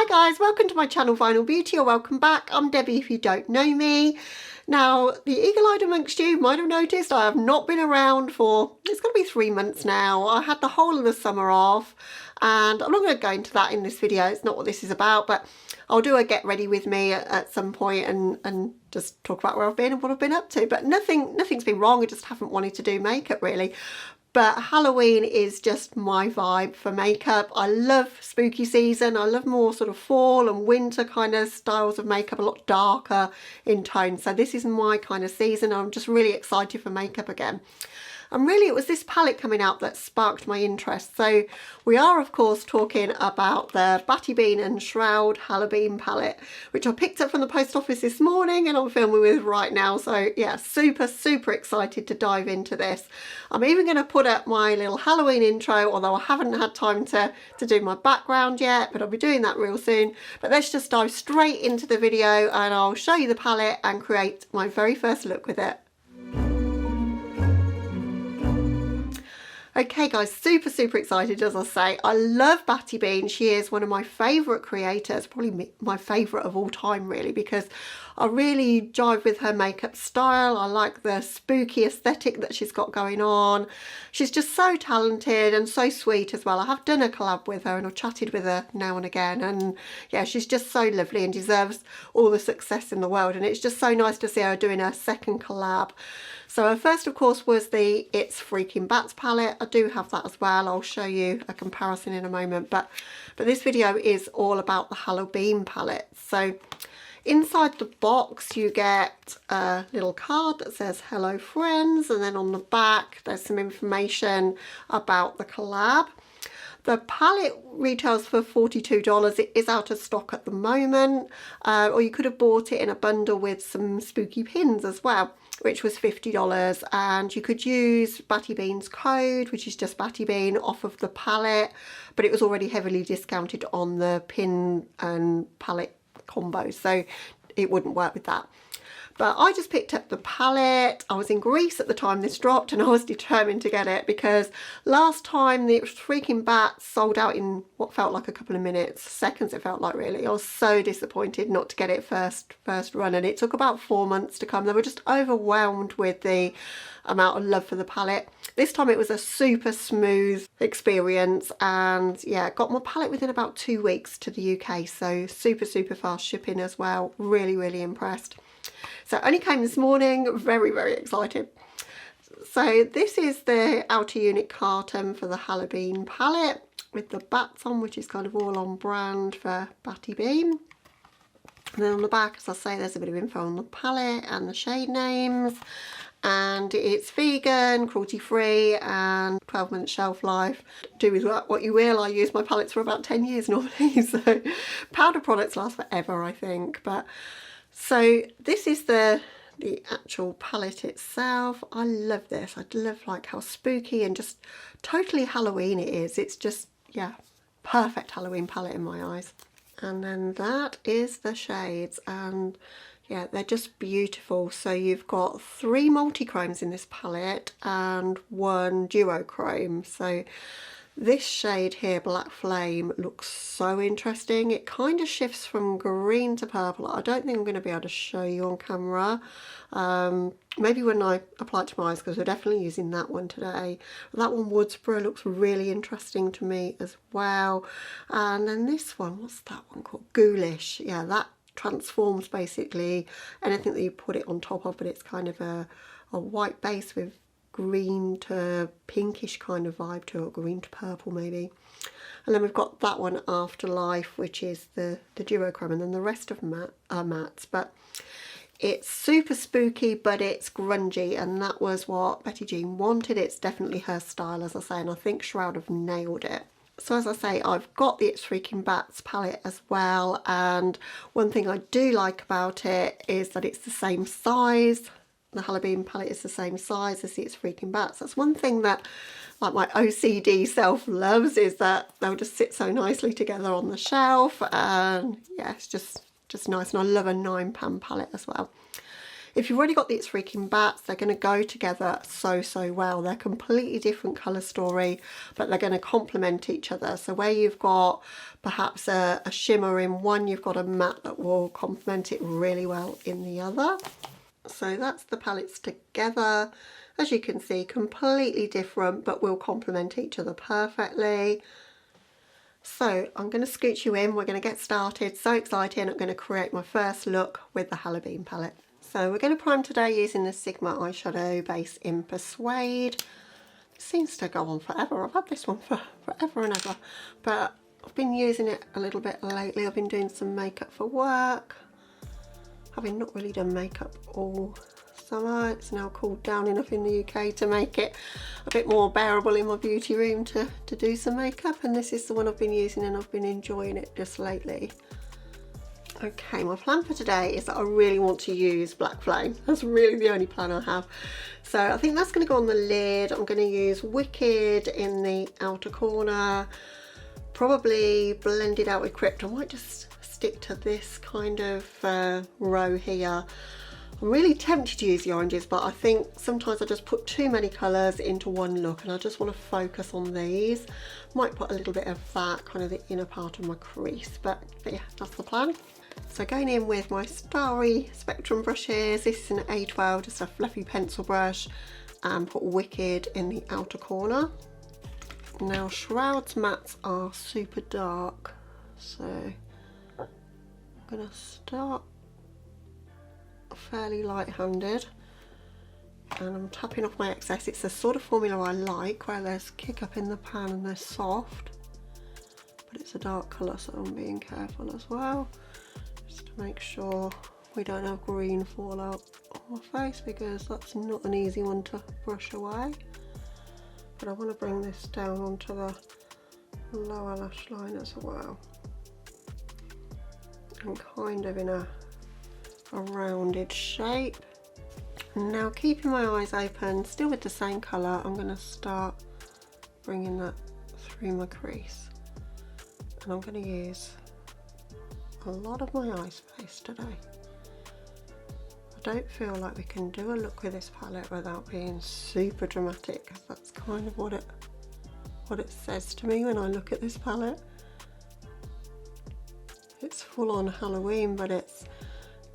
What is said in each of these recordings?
Hi guys, welcome to my channel Vinyl Beauty, or welcome back. I'm Debbie if you don't know me. Now, the eagle-eyed amongst you might have noticed I have not been around for, it's going to be 3 months now. I had the whole of the summer off, and I'm not going to go into that in this video. It's not what this is about, but I'll do a get ready with me at some point and just talk about where I've been and what I've been up to. But nothing's been wrong. I just haven't wanted to do makeup really. But Halloween is just my vibe for makeup. I love spooky season. I love more sort of fall and winter kind of styles of makeup, a lot darker in tone. So this is my kind of season. I'm just really excited for makeup again. And really it was this palette coming out that sparked my interest. So we are of course talking about the BATTYBEAN X SHROUD HALLOBEAN palette, which I picked up from the post office this morning and I'm filming with right now. So yeah, super excited to dive into this. I'm even going to put up my little Halloween intro, although I haven't had time to do my background yet, but I'll be doing that real soon. But let's just dive straight into the video and I'll show you the palette and create my very first look with it. Okay guys, super excited as I say. I love BATTYBEAN. She is one of my favourite creators, probably my favourite of all time really, because I really jive with her makeup style. I like the spooky aesthetic that she's got going on. She's just so talented and so sweet as well. I have done a collab with her and I've chatted with her now and again, and yeah, she's just so lovely and deserves all the success in the world, and it's just so nice to see her doing her second collab. So her first of course was the It's Freaking Bats palette. I do have that as well. I'll show you a comparison in a moment, but this video is all about the Halloween palette. So inside the box you get a little card that says hello friends, and then on the back there's some information about the collab. The palette retails for $42. It is out of stock at the moment, or you could have bought it in a bundle with some spooky pins as well, which was $50, and you could use BATTYBEAN's code, which is just BATTYBEAN, off of the palette, but it was already heavily discounted on the pin and palette combo, so it wouldn't work with that. But I just picked up the palette. I was in Greece at the time this dropped and I was determined to get it, because last time the Freaking Bats sold out in what felt like a couple of minutes, seconds it felt like really. I was so disappointed not to get it first run, and it took about 4 months to come. They were just overwhelmed with the amount of love for the palette. This time it was a super smooth experience, and yeah, got my palette within about 2 weeks to the UK, so super fast shipping as well. Really impressed. So it only came this morning, very excited. So this is the outer unit carton for the Halloween palette with the bats on, which is kind of all on brand for BATTYBEAN. And then on the back, as I say, there's a bit of info on the palette and the shade names. And it's vegan, cruelty-free, and 12-month shelf life. Do with what you will. I use my palettes for about 10 years normally, so powder products last forever, I think. But so this is the actual palette itself. I love this. I love like how spooky and just totally Halloween it is. It's just, yeah, perfect Halloween palette in my eyes. And then that is the shades, and yeah, they're just beautiful. So you've got 3 multi-chromes in this palette and 1 duochrome. So this shade here, Black Flame, looks so interesting. It kind of shifts from green to purple. I don't think I'm going to be able to show you on camera. Maybe when I apply it to my eyes, because we're definitely using that one today. That one, Woodsboro, looks really interesting to me as well. And then this one, what's that one called? Ghoulish. Yeah, that transforms basically anything that you put it on top of, but it's kind of a white base with green to pinkish kind of vibe to it, or green to purple maybe. And then we've got that one, Afterlife, which is the duochrome, and then the rest of are mattes. But it's super spooky, but it's grungy, and that was what Betty Jean wanted. It's definitely her style, as I say, and I think Shroud have nailed it. So as I say, I've got the It's Freaking Bats palette as well, and one thing I do like about it is that it's the same size. The Halloween palette is the same size as the It's Freaking Bats. That's one thing that like my OCD self loves, is that they'll just sit so nicely together on the shelf, and yeah, it's just nice. And I love a £9 palette as well. If you've already got the It's Freaking Bats, they're going to go together so well. They're completely different colour story, but they're going to complement each other. So where you've got perhaps a shimmer in one, you've got a matte that will complement it really well in the other. So that's the palettes together. As you can see, completely different, but will complement each other perfectly. So I'm going to scooch you in. We're going to get started. So exciting. I'm going to create my first look with the Hallobean palette. So we're going to prime today using the Sigma eyeshadow base in Persuade. It seems to go on forever. I've had this one for forever and ever, but I've been using it a little bit lately. I've been doing some makeup for work, having not really done makeup all summer. It's now cooled down enough in the UK to make it a bit more bearable in my beauty room to do some makeup, and this is the one I've been using and I've been enjoying it just lately. Okay, my plan for today is that I really want to use Black Flame. That's really the only plan I have. So I think that's going to go on the lid. I'm going to use Wicked in the outer corner, probably blend it out with Crypt. I might just stick to this kind of row here. I'm really tempted to use the oranges, but I think sometimes I just put too many colours into one look and I just want to focus on these. Might put a little bit of that kind of the inner part of my crease, but yeah, that's the plan. So going in with my Starry Spectrum brushes, this is an A12, just a fluffy pencil brush, and put Wicked in the outer corner. Now Shroud's mattes are super dark, so I'm going to start fairly light-handed and I'm tapping off my excess. It's the sort of formula I like, where there's kick up in the pan and they're soft, but it's a dark colour, so I'm being careful as well, just to make sure we don't have green fall out on my face, because that's not an easy one to brush away. But I want to bring this down onto the lower lash line as well, and kind of in a rounded shape. Now, keeping my eyes open, still with the same colour, I'm going to start bringing that through my crease, and I'm going to use a lot of my eye space today. I don't feel like we can do a look with this palette without being super dramatic, because that's kind of what it says to me when I look at this palette. It's full on Halloween, but it's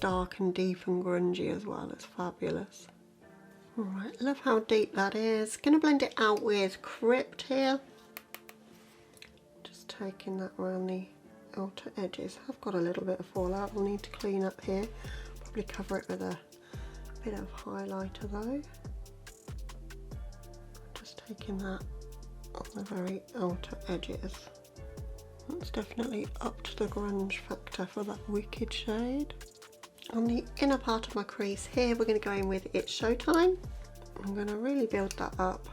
dark and deep and grungy as well. It's fabulous. Alright, love how deep that is. Gonna blend it out with Crypt here. Just taking that around the outer edges. I've got a little bit of fallout I'll need to clean up here. Probably cover it with a bit of highlighter though. Just taking that on the very outer edges. That's definitely up to the grunge factor for that Wicked shade. On the inner part of my crease here, we're going to go in with It's Showtime. I'm going to really build that up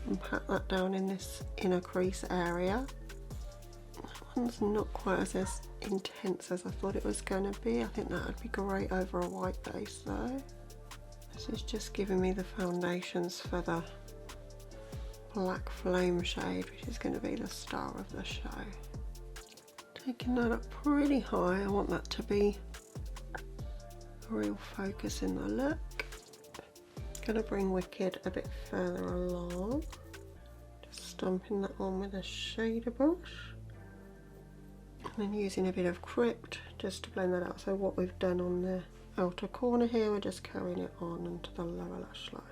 and pat that down in this inner crease area. That one's not quite as intense as I thought it was going to be. I think that would be great over a white base though. This is just giving me the foundations for the Black Flame shade, which is going to be the star of the show. Taking that up pretty high, I want that to be a real focus in the look. Gonna bring Wicked a bit further along. Just stomping that on with a shader brush. And then using a bit of Crypt just to blend that out. So what we've done on the outer corner here, we're just carrying it on into the lower lash line.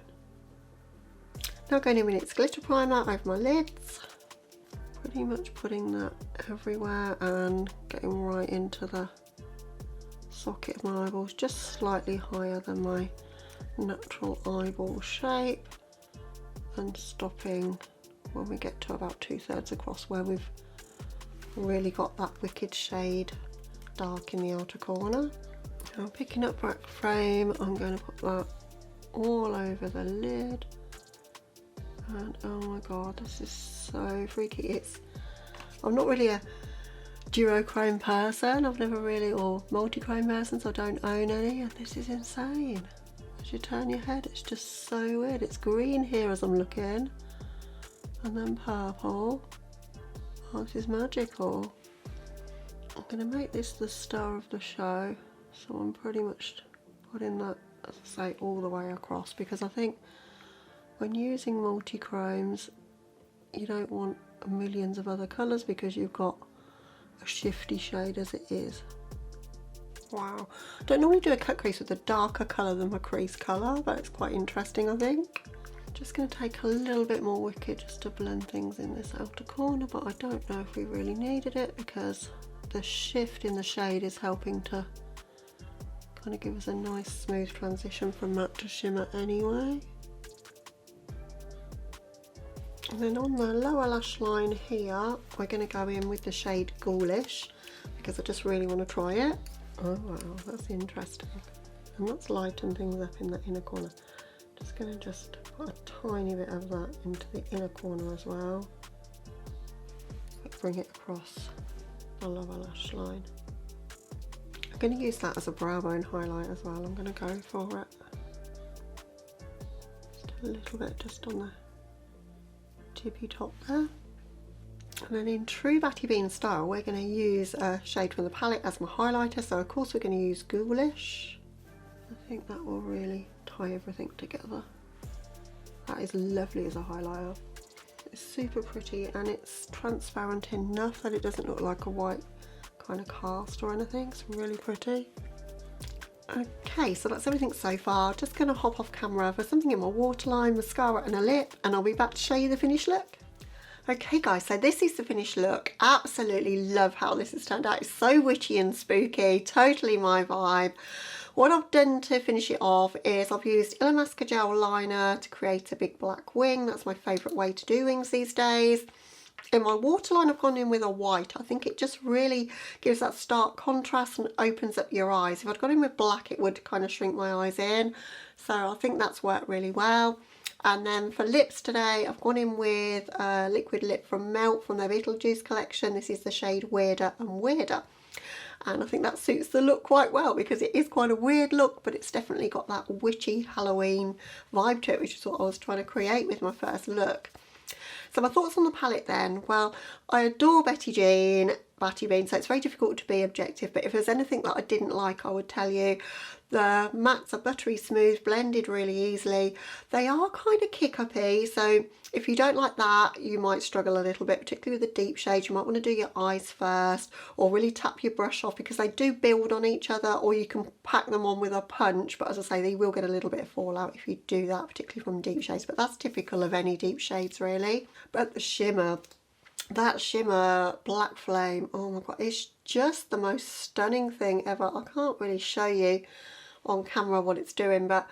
Now going in with NYX Glitter Primer over my lids. Pretty much putting that everywhere and getting right into the socket of my eyeballs, just slightly higher than my natural eyeball shape, and stopping when we get to about 2/3 across, where we've really got that Wicked shade dark in the outer corner. Now picking up Black Flame, I'm going to put that all over the lid, and oh my god, this is so freaky. I'm not really a duochrome person, I've never really, or multi-chrome person, so I don't own any, and this is insane. As you turn your head, it's just so weird. It's green here as I'm looking, and then purple. Oh, this is magical. I'm going to make this the star of the show, so I'm pretty much putting that, as I say, all the way across, because I think when using multi-chromes you don't want millions of other colours because you've got a shifty shade as it is. Wow, I don't normally do a cut crease with a darker colour than my crease colour, but it's quite interesting I think. Just going to take a little bit more Wicked just to blend things in this outer corner, but I don't know if we really needed it because the shift in the shade is helping to kind of give us a nice smooth transition from matte to shimmer anyway. And then on the lower lash line here, we're going to go in with the shade Ghoulish because I just really want to try it. Oh wow, that's interesting. And let's lighten things up in that inner corner. Just going to just put a tiny bit of that into the inner corner as well. Bring it across the lower lash line. I'm going to use that as a brow bone highlight as well. I'm going to go for it. Just a little bit just on the tippy top there. And then in true Batty Bean style, we're going to use a shade from the palette as my highlighter. So of course we're going to use Ghoulish. I think that will really tie everything together. That is lovely as a highlighter. It's super pretty and it's transparent enough that it doesn't look like a white kind of cast or anything. It's really pretty. Okay, so that's everything so far. Just going to hop off camera for something in my waterline, mascara and a lip, and I'll be back to show you the finished look. Okay guys, so this is the finished look. Absolutely love how this has turned out. It's so witchy and spooky, totally my vibe. What I've done to finish it off is I've used Illamasqua gel liner to create a big black wing. That's my favourite way to do wings these days. In my waterline I've gone in with a white. I think it just really gives that stark contrast and opens up your eyes. If I'd gone in with black it would kind of shrink my eyes in. So I think that's worked really well. And then for lips today I've gone in with a liquid lip from Melt from their Beetlejuice collection. This is the shade Weirder and Weirder. And I think that suits the look quite well because it is quite a weird look, but it's definitely got that witchy Halloween vibe to it, which is what I was trying to create with my first look. So my thoughts on the palette then, well, I adore Batty Bean, so it's very difficult to be objective, but if there's anything that I didn't like I would tell you. The mattes are buttery smooth, blended really easily. They are kind of kick-uppy, so if you don't like that you might struggle a little bit, particularly with the deep shades. You might want to do your eyes first or really tap your brush off because they do build on each other, or you can pack them on with a punch, but as I say they will get a little bit of fallout if you do that, particularly from deep shades, but that's typical of any deep shades really. But the shimmer, that shimmer Black Flame, oh my god, it's just the most stunning thing ever. I can't really show you on camera what it's doing, but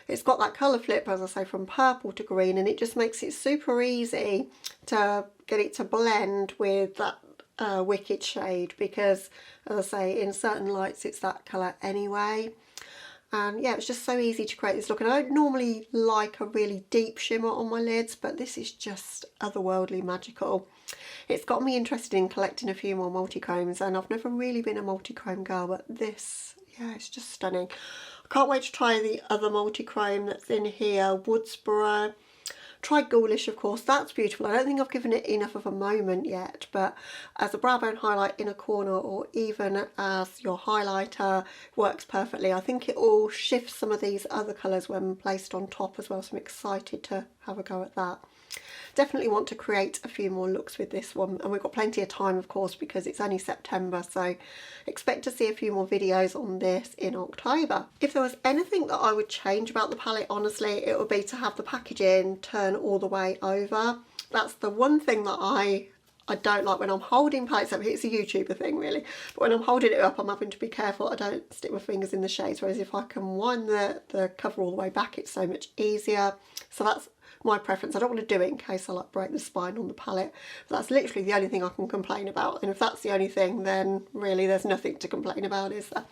it's got that colour flip, as I say, from purple to green, and it just makes it super easy to get it to blend with that Wicked shade because, as I say, in certain lights it's that colour anyway. And yeah, it's just so easy to create this look, and I don't normally like a really deep shimmer on my lids, but this is just otherworldly magical. It's got me interested in collecting a few more multi-chromes, and I've never really been a multi-chrome girl, but this, yeah, it's just stunning. I can't wait to try the other multi-chrome that's in here, Woodsboro. Try Ghoulish, of course, that's beautiful. I don't think I've given it enough of a moment yet, but as a brow bone highlight in a corner or even as your highlighter works perfectly. I think it all shifts some of these other colours when placed on top as well, so I'm excited to have a go at that. Definitely want to create a few more looks with this one, and we've got plenty of time of course because it's only September, so expect to see a few more videos on this in October. If there was anything that I would change about the palette, honestly, it would be to have the packaging turn all the way over. That's the one thing that I don't like when I'm holding palettes up. It's a YouTuber thing really, but when I'm holding it up I'm having to be careful I don't stick my fingers in the shades, whereas if I can wind the cover all the way back it's so much easier. So that's my preference. I don't want to do it in case I like break the spine on the palette. But that's literally the only thing I can complain about, and if that's the only thing then really there's nothing to complain about, is there?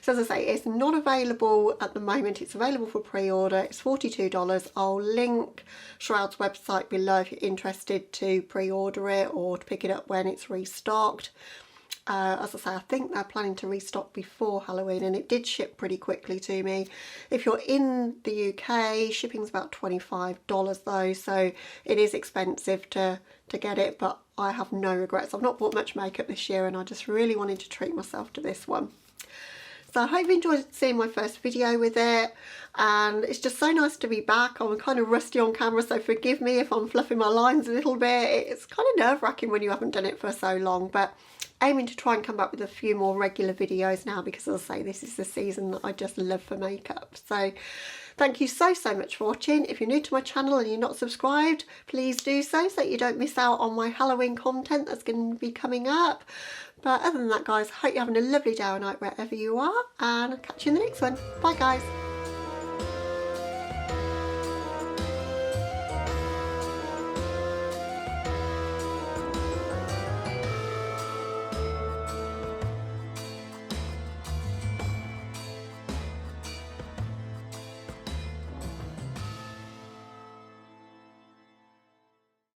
So as I say, it's not available at the moment. It's available for pre-order. It's $42. I'll link Shroud's website below if you're interested to pre-order it or to pick it up when it's restocked. As I say, I think they're planning to restock before Halloween, and it did ship pretty quickly to me. If you're in the UK, shipping's about $25 though, so it is expensive to get it, but I have no regrets. I've not bought much makeup this year and I just really wanted to treat myself to this one. So I hope you enjoyed seeing my first video with it, and it's just so nice to be back. I'm kind of rusty on camera, so forgive me if I'm fluffing my lines a little bit. It's kind of nerve-wracking when you haven't done it for so long, but aiming to try and come back with a few more regular videos now, because as I say, this is the season that I just love for makeup. So thank you so much for watching. If you're new to my channel and you're not subscribed, please do so that you don't miss out on my Halloween content that's going to be coming up. But other than that, guys, I hope you're having a lovely day or night wherever you are, and I'll catch you in the next one. Bye guys.